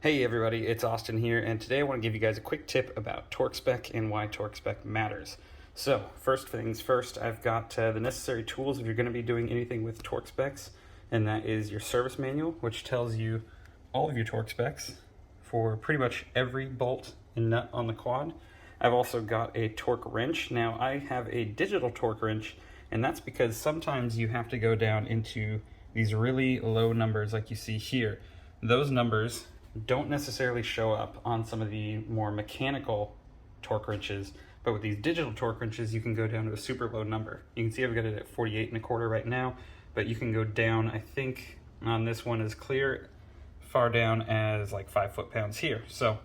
Hey everybody, it's Austin here, and today I want to give you guys a quick tip about torque spec and why torque spec matters. So, first things first, I've got the necessary tools if you're going to be doing anything with torque specs, and that is your service manual, which tells you all of your torque specs for pretty much every bolt and nut on the quad. I've also got a torque wrench. Now, I have a digital torque wrench, and that's because sometimes you have to go down into these really low numbers like you see here. Those numbers don't necessarily show up on some of the more mechanical torque wrenches, but with these digital torque wrenches you can go down to a super low number. You can see I've got it at 48.25 right now, but you can go down, I think on this one is clear, far down as like 5 foot-pounds here. So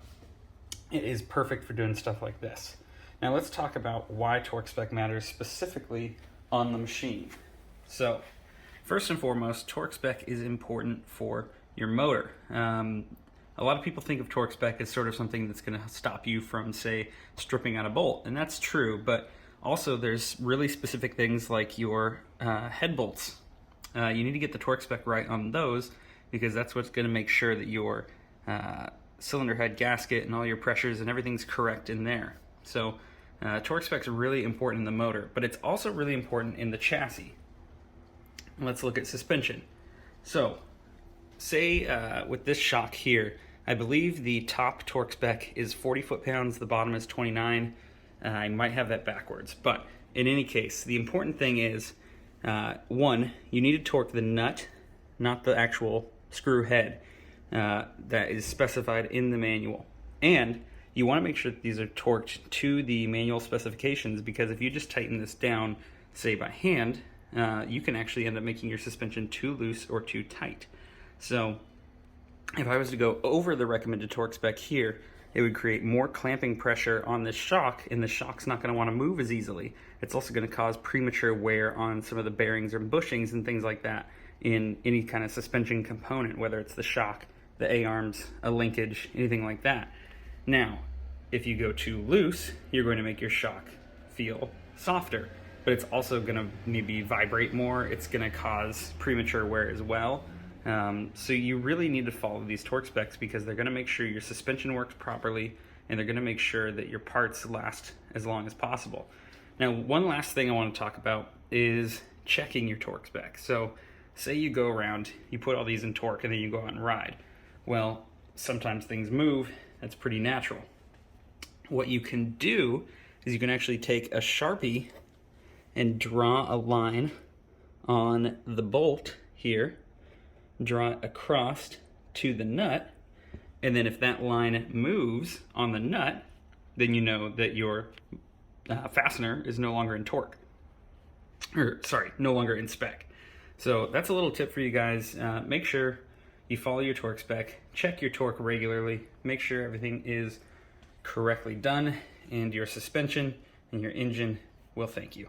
it is perfect for doing stuff like this. Now let's talk about why torque spec matters specifically on the machine. So first and foremost, torque spec is important for your motor. A lot of people think of torque spec as sort of something that's going to stop you from, say, stripping out a bolt, and that's true, but also there's really specific things like your head bolts. You need to get the torque spec right on those, because that's what's going to make sure that your cylinder head gasket and all your pressures and everything's correct in there. So torque spec is really important in the motor, but it's also really important in the chassis. Let's look at suspension. So say with this shock here, I believe the top torque spec is 40 foot-pounds, the bottom is 29. I might have that backwards, but in any case, the important thing is, one, you need to torque the nut, not the actual screw head that is specified in the manual. And you want to make sure that these are torqued to the manual specifications, because if you just tighten this down, say by hand, you can actually end up making your suspension too loose or too tight. So if I was to go over the recommended torque spec here, it would create more clamping pressure on this shock, and the shock's not going to want to move as easily. It's also going to cause premature wear on some of the bearings or bushings and things like that in any kind of suspension component, whether it's the shock, the A-arms, a linkage, anything like that. Now, if you go too loose, you're going to make your shock feel softer, but it's also going to maybe vibrate more. It's going to cause premature wear as well. So you really need to follow these torque specs, because they're going to make sure your suspension works properly, and they're going to make sure that your parts last as long as possible. Now, one last thing I want to talk about is checking your torque spec. So say you go around, you put all these in torque, and then you go out and ride. Well, sometimes things move. That's pretty natural. What you can do is you can actually take a Sharpie and draw a line on the bolt here, draw it across to the nut, and then if that line moves on the nut, then you know that your fastener is no longer in torque, or sorry, no longer in spec. So that's a little tip for you guys. Make sure you follow your torque spec, check your torque regularly, make sure everything is correctly done, and your suspension and your engine will thank you.